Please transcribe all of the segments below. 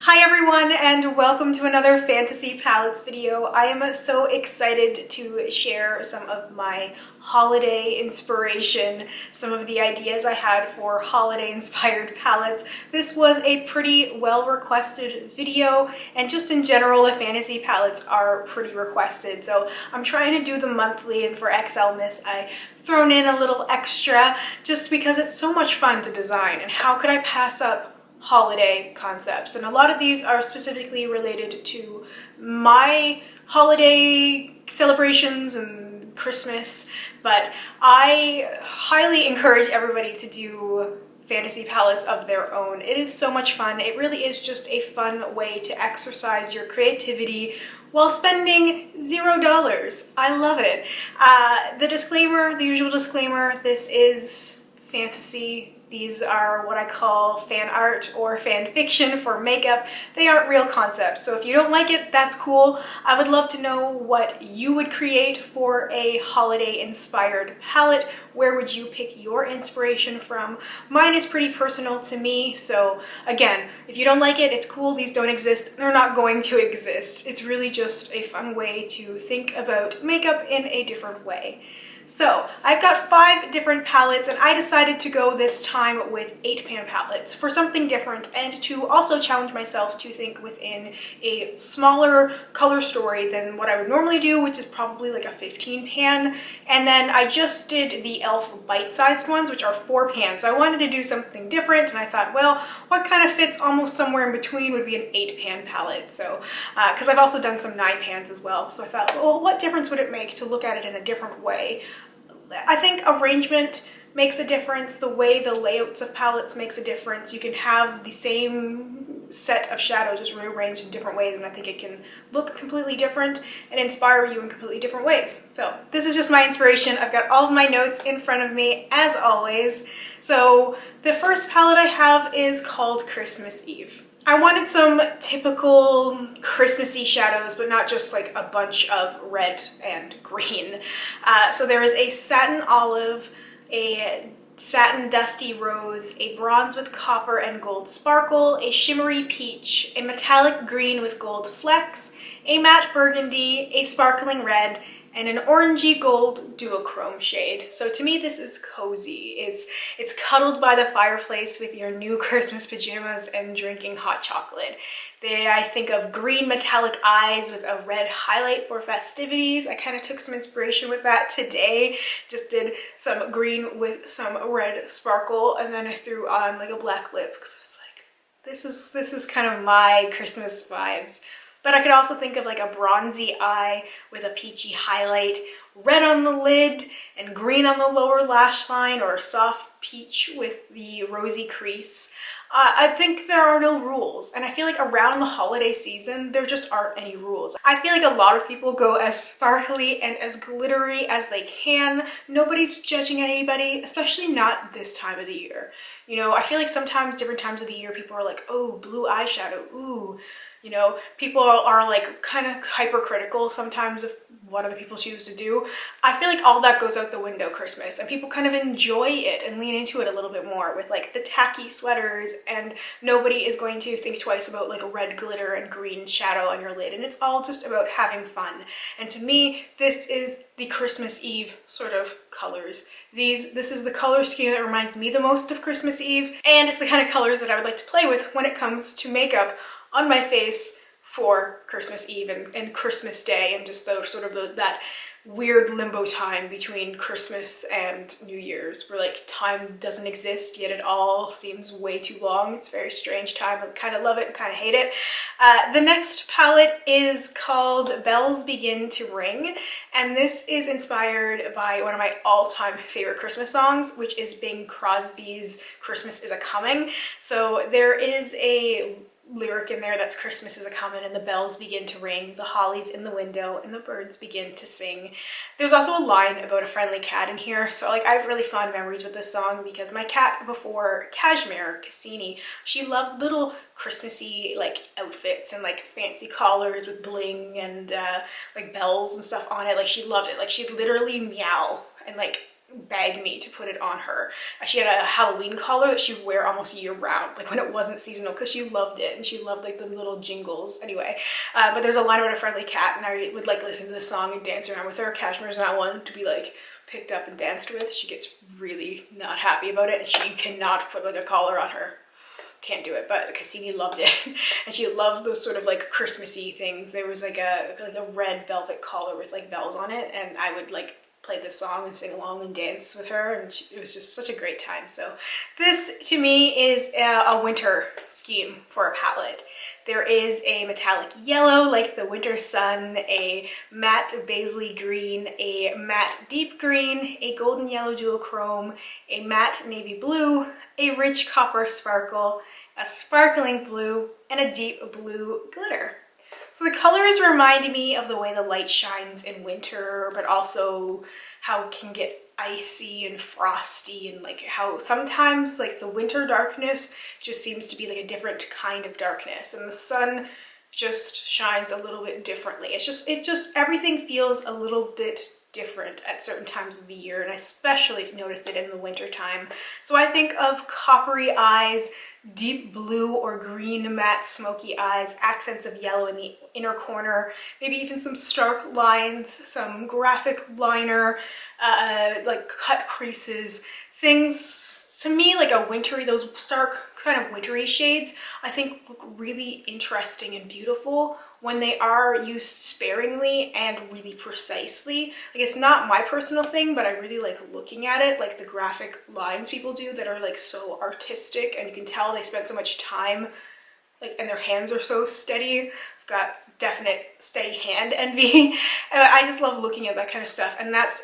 Hi everyone, and welcome to another fantasy palettes video. I am so excited to share some of my holiday inspiration, some of the ideas I had for holiday inspired palettes. This was a pretty well requested video, and just in general the fantasy palettes are pretty requested, so I'm trying to do them monthly, and for XLness I thrown in a little extra just because it's so much fun to design, and how could I pass up holiday concepts? And a lot of these are specifically related to my holiday celebrations and Christmas, but I highly encourage everybody to do fantasy palettes of their own. It is so much fun. It really is just a fun way to exercise your creativity while spending $0. I love it. The disclaimer, the usual disclaimer, this is fantasy. These are what I call fan art or fan fiction for makeup. They aren't real concepts, so if you don't like it, that's cool. I would love to know what you would create for a holiday inspired palette. Where would you pick your inspiration from? Mine is pretty personal to me, so again, if you don't like it, it's cool. These don't exist. They're not going to exist. It's really just a fun way to think about makeup in a different way. So I've got 5 different palettes, and I decided to go this time with 8-pan palettes for something different and to also challenge myself to think within a smaller color story than what I would normally do, which is probably like a 15-pan. And then I just did the Elle bite-sized ones, which are 4-pan. So I wanted to do something different, and I thought, well, what kind of fits almost somewhere in between would be an 8-pan palette. So, because I've also done some 9-pans as well. So I thought, well, what difference would it make to look at it in a different way? I think arrangement makes a difference. The way the layouts of palettes makes a difference. You can have the same set of shadows just rearranged in different ways, and I think it can look completely different and inspire you in completely different ways. So this is just my inspiration. I've got all of my notes in front of me as always. So the first palette I have is called Christmas Eve. I wanted some typical Christmassy shadows, but not just like a bunch of red and green. So there is a satin olive, a satin dusty rose, a bronze with copper and gold sparkle, a shimmery peach, a metallic green with gold flecks, a matte burgundy, a sparkling red, and an orangey gold duochrome shade. So to me, this is cozy. It's cuddled by the fireplace with your new Christmas pajamas and drinking hot chocolate. I think of green metallic eyes with a red highlight for festivities. I kind of took some inspiration with that today. Just did some green with some red sparkle, and then I threw on like a black lip because I was like, this is kind of my Christmas vibes. But I could also think of like a bronzy eye with a peachy highlight, red on the lid and green on the lower lash line, or a soft peach with the rosy crease. I think there are no rules, and I feel like around the holiday season there just aren't any rules. I feel like a lot of people go as sparkly and as glittery as they can. Nobody's judging anybody, especially not this time of the year. You know, I feel like sometimes different times of the year people are like, oh, blue eyeshadow, ooh. You know, people are like kind of hypercritical sometimes of what other people choose to do. I feel like all that goes out the window Christmas, and people kind of enjoy it and lean into it a little bit more with like the tacky sweaters, and nobody is going to think twice about like red glitter and green shadow on your lid, and it's all just about having fun. And to me, this is the Christmas Eve sort of colors. This is the color scheme that reminds me the most of Christmas Eve, and it's the kind of colors that I would like to play with when it comes to makeup on my face for Christmas Eve and Christmas Day, and just that weird limbo time between Christmas and New Year's, where like time doesn't exist, yet it all seems way too long. It's a very strange time. I kind of love it and kind of hate it. The next palette is called Bells Begin to Ring, and this is inspired by one of my all-time favorite Christmas songs, which is Bing Crosby's Christmas Is A-Coming. So there is a lyric in there that's Christmas is a-comin' and the bells begin to ring, the holly's in the window and the birds begin to sing. There's also a line about a friendly cat in here, so like I have really fond memories with this song because my cat before, Cashmere, Cassini, she loved little Christmassy like outfits and like fancy collars with bling and like bells and stuff on it. Like she loved it. Like she'd literally meow and like beg me to put it on her. She had a Halloween collar that she would wear almost year round, like when it wasn't seasonal, because she loved it and she loved like the little jingles. Anyway, but there's a line about a friendly cat, and I would like listen to the song and dance around with her. Cashmere's not one to be like picked up and danced with. She gets really not happy about it, and she cannot put like a collar on her. Can't do it, but Cassini loved it. And she loved those sort of like Christmassy things. There was like a red velvet collar with like bells on it, and I would like play this song and sing along and dance with her, and it was just such a great time. So this to me is a winter scheme for a palette. There is a metallic yellow like the winter sun, a matte paisley green, a matte deep green, a golden yellow duochrome, a matte navy blue, a rich copper sparkle, a sparkling blue, and a deep blue glitter. So the colors remind me of the way the light shines in winter, but also how it can get icy and frosty, and like how sometimes like the winter darkness just seems to be like a different kind of darkness, and the sun just shines a little bit differently. It just everything feels a little bit different at certain times of the year, and I especially noticed it in the winter time. So I think of coppery eyes, deep blue or green matte smoky eyes, accents of yellow in the inner corner, maybe even some stark lines, some graphic liner, like cut creases, things to me like a wintry, those stark kind of wintry shades I think look really interesting and beautiful when they are used sparingly and really precisely. Like, it's not my personal thing, but I really like looking at it, like the graphic lines people do that are like so artistic, and you can tell they spent so much time, like, and their hands are so steady. I've got definite steady hand envy. I just love looking at that kind of stuff, and that's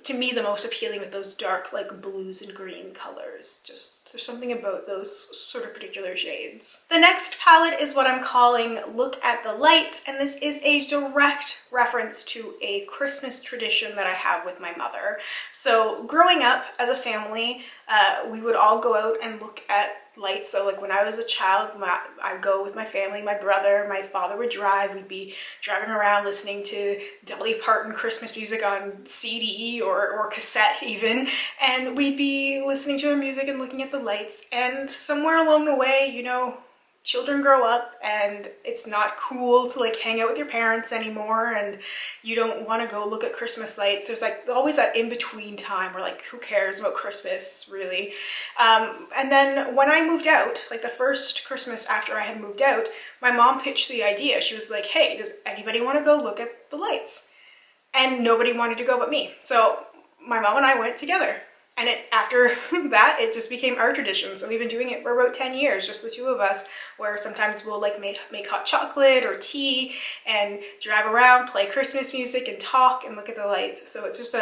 to me the most appealing with those dark like blues and green colors. Just there's something about those sort of particular shades. The next palette is what I'm calling Look at the Lights, and this is a direct reference to a Christmas tradition that I have with my mother. So growing up as a family, we would all go out and look at lights. So like when I was a child, I'd go with my family, my brother, my father would drive. We'd be driving around listening to Dolly Parton Christmas music on CD or cassette even, and we'd be listening to her music and looking at the lights. And somewhere along the way, you know, children grow up and it's not cool to like hang out with your parents anymore, and you don't want to go look at Christmas lights. There's like always that in-between time where like, who cares about Christmas really? And then when I moved out, like the first Christmas after I had moved out, my mom pitched the idea. She was like, hey, does anybody want to go look at the lights? And nobody wanted to go but me. So my mom and I went together. And after that, it just became our tradition. So we've been doing it for about 10 years, just the two of us, where sometimes we'll like make hot chocolate or tea and drive around, play Christmas music and talk and look at the lights. So it's just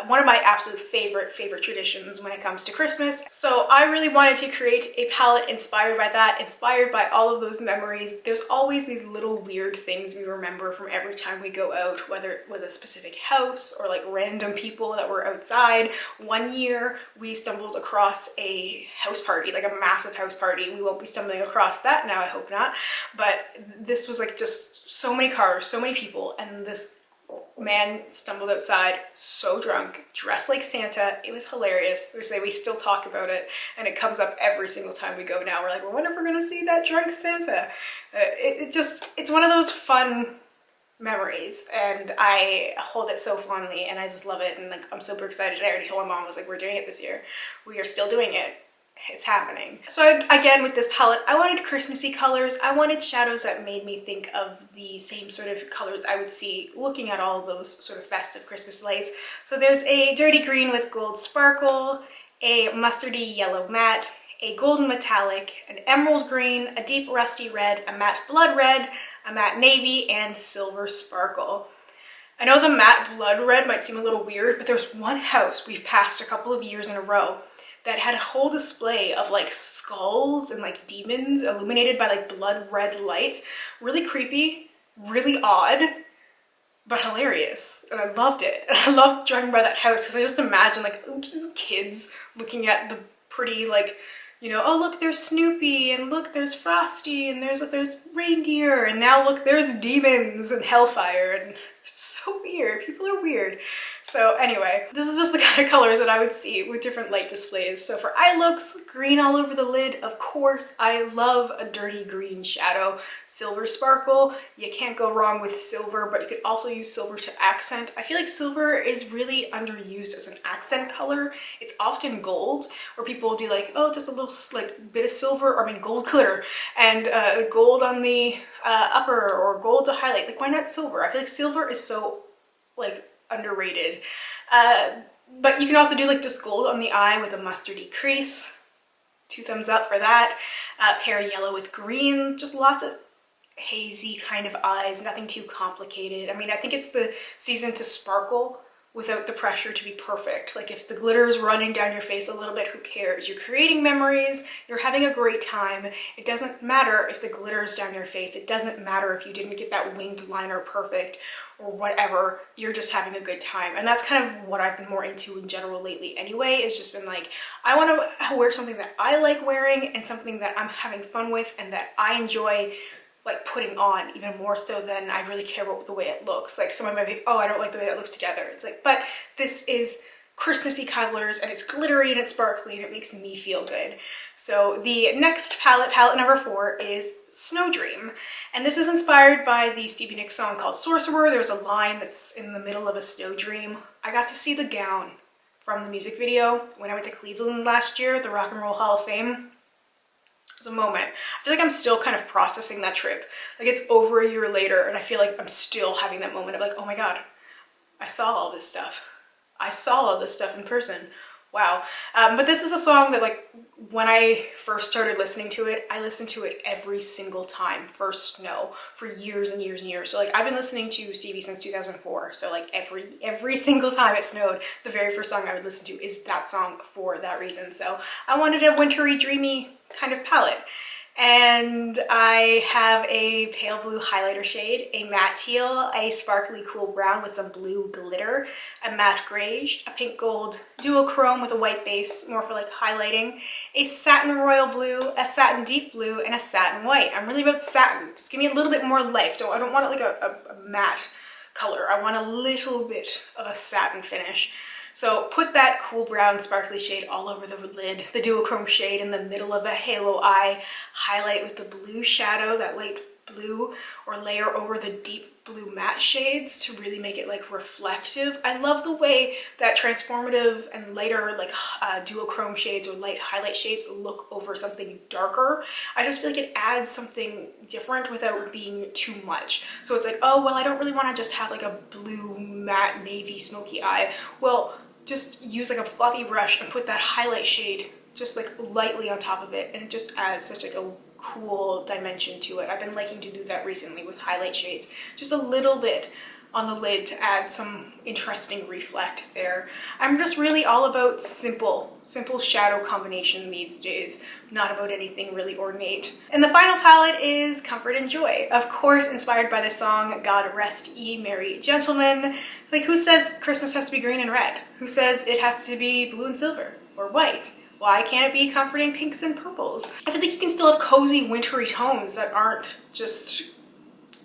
one of my absolute favorite traditions when it comes to Christmas. So I really wanted to create a palette inspired by that, inspired by all of those memories. There's always these little weird things we remember from every time we go out, whether it was a specific house or like random people that were outside. One year, we stumbled across a house party, like a massive house party. We won't be stumbling across that now, I hope not. But this was like just so many cars, so many people, and this man stumbled outside so drunk, dressed like Santa. It was hilarious. We still talk about it, and it comes up every single time we go now. We're like, I wonder if we're gonna see that drunk Santa. It's one of those fun memories, and I hold it so fondly, and I just love it, and like I'm super excited. I already told my mom, I was like, we're doing it this year. We are still doing it. It's happening. So again, with this palette, I wanted Christmassy colors. I wanted shadows that made me think of the same sort of colors I would see looking at all those sort of festive Christmas lights. So there's a dirty green with gold sparkle, a mustardy yellow matte, a golden metallic, an emerald green, a deep rusty red, a matte blood red, a matte navy, and silver sparkle. I know the matte blood red might seem a little weird, but there's one house we've passed a couple of years in a row that had a whole display of like skulls and like demons illuminated by like blood red lights. Really creepy, really odd, but hilarious. And I loved it. And I loved driving by that house because I just imagine like kids looking at the pretty like, you know, oh look, there's Snoopy, and look, there's Frosty, and there's reindeer, and now look, there's demons and hellfire, and it's so weird. People are weird. So anyway, this is just the kind of colors that I would see with different light displays. So for eye looks, green all over the lid, of course. I love a dirty green shadow. Silver sparkle, you can't go wrong with silver, but you could also use silver to accent. I feel like silver is really underused as an accent color. It's often gold, where people do like, oh, just a little like bit of silver, or I mean gold glitter, and gold on the upper, or gold to highlight. Like, why not silver? I feel like silver is so like underrated. But you can also do like just gold on the eye with a mustardy crease. 2 thumbs up for that. Pair yellow with green, just lots of hazy kind of eyes, nothing too complicated. I mean, I think it's the season to sparkle without the pressure to be perfect. Like, if the glitter is running down your face a little bit, who cares? You're creating memories, you're having a great time. It doesn't matter if the glitter is down your face. It doesn't matter if you didn't get that winged liner perfect or whatever. You're just having a good time. And that's kind of what I've been more into in general lately anyway. It's just been like, I want to wear something that I like wearing and something that I'm having fun with and that I enjoy like putting on, even more so than I really care about the way it looks. Like, someone might think, oh, I don't like the way that looks together. It's like, but this is Christmassy colors and it's glittery and it's sparkly and it makes me feel good. So the next palette number 4, is Snow Dream. And this is inspired by the Stevie Nicks song called Sorcerer. There's a line that's in the middle of a snow dream. I got to see the gown from the music video when I went to Cleveland last year, the Rock and Roll Hall of Fame. It was a moment. I feel like I'm still kind of processing that trip. Like, it's over a year later and I feel like I'm still having that moment of like, oh my God, I saw all this stuff. I saw all this stuff in person. Wow. But this is a song that, like, when I first started listening to it, I listened to it every single time for snow for years and years and years. So like, I've been listening to Stevie since 2004. So like every single time it snowed, the very first song I would listen to is that song for that reason. So I wanted a wintry, dreamy kind of palette. And I have a pale blue highlighter shade, a matte teal, a sparkly cool brown with some blue glitter, a matte greige, a pink gold duochrome with a white base, more for like highlighting, a satin royal blue, a satin deep blue, and a satin white. I'm really about satin. Just give me a little bit more life. I don't want it like a matte color. I want a little bit of a satin finish. So put that cool brown sparkly shade all over the lid, the duochrome shade in the middle of a halo eye, highlight with the blue shadow, that light blue, or layer over the deep blue matte shades to really make it like reflective. I love the way that transformative and lighter like duochrome shades or light highlight shades look over something darker. I just feel like it adds something different without being too much. So it's like, oh, well, I don't really want to just have like a blue matte navy smoky eye. Well, just use like a fluffy brush and put that highlight shade just like lightly on top of it, and it just adds such like a cool dimension to it. I've been liking to do that recently with highlight shades, just a little bit on the lid to add some interesting reflect there. I'm just really all about simple shadow combination these days, not about anything really ornate. And the final palette is Comfort and Joy, of course inspired by the song God Rest Ye Merry Gentlemen. Like, who says Christmas has to be green and red? Who says it has to be blue and silver or white? Why can't it be comforting pinks and purples? I feel like you can still have cozy wintry tones that aren't just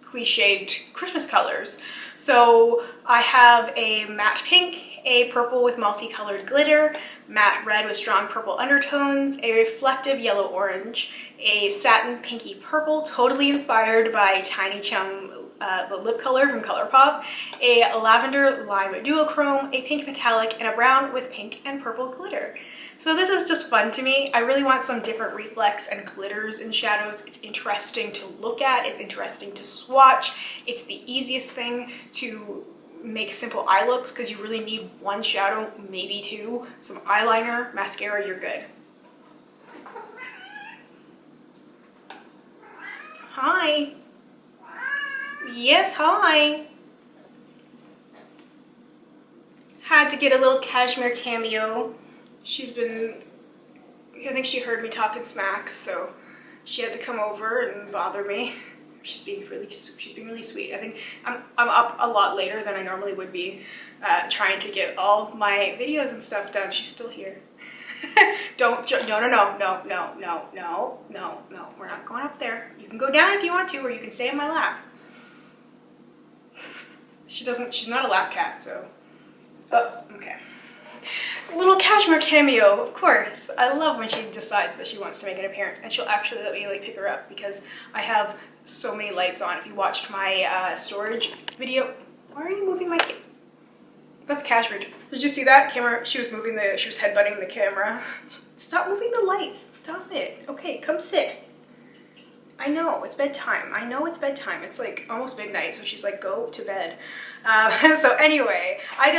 cliched Christmas colors. So I have a matte pink, a purple with multicolored glitter, matte red with strong purple undertones, a reflective yellow orange, a satin pinky purple, totally inspired by Tiny Chum, the lip color from ColourPop, a lavender lime duochrome, a pink metallic, and a brown with pink and purple glitter. So this is just fun to me. I really want some different reflex and glitters and shadows. It's interesting to look at, it's interesting to swatch. It's the easiest thing to make simple eye looks because you really need one shadow, maybe two, some eyeliner, mascara, you're good. Hi. Yes, hi. Had to get a little Cashmere cameo. She's been, I think she heard me talking smack, so she had to come over and bother me. She's being really sweet. I think I'm up a lot later than I normally would be, trying to get all my videos and stuff done. She's still here. No, we're not going up there. You can go down if you want to, or you can stay in my lap. She's not a lap cat, so Oh, okay. A little Cashmere cameo, of course. I love when she decides that she wants to make an appearance, and she'll actually let me like pick her up because I have so many lights on. If you watched my storage video, why are you moving my? That's Cashmere. Did you see that camera? She was headbutting the camera. Stop moving the lights. Stop it. Okay, come sit. I know, it's bedtime. I know it's bedtime. It's like almost midnight, so she's like, go to bed. So anyway, I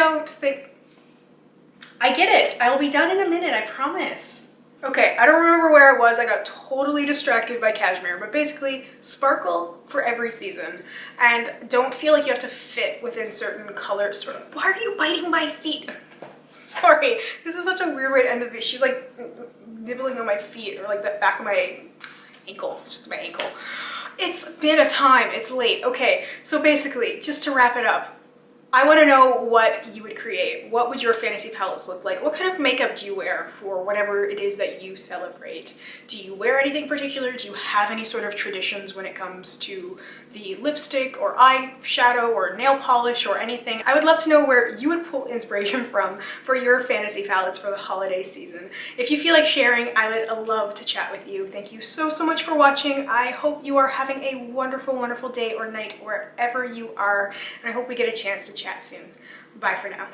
get it. I will be done in a minute, I promise. Okay, I don't remember where I was. I got totally distracted by Cashmere, but basically sparkle for every season. And don't feel like you have to fit within certain colors. Why are you biting my feet? Sorry, this is such a weird way to end the video. She's like nibbling on my feet, or like the back of my ankle, just my ankle. It's been a time, it's late. Okay, so basically, just to wrap it up, I want to know what you would create. What would your fantasy palettes look like? What kind of makeup do you wear for whatever it is that you celebrate? Do you wear anything particular? Do you have any sort of traditions when it comes to the lipstick or eyeshadow or nail polish or anything? I would love to know where you would pull inspiration from for your fantasy palettes for the holiday season. If you feel like sharing, I would love to chat with you. Thank you so much for watching. I hope you are having a wonderful, wonderful day or night wherever you are, and I hope we get a chance to chat soon. Bye for now.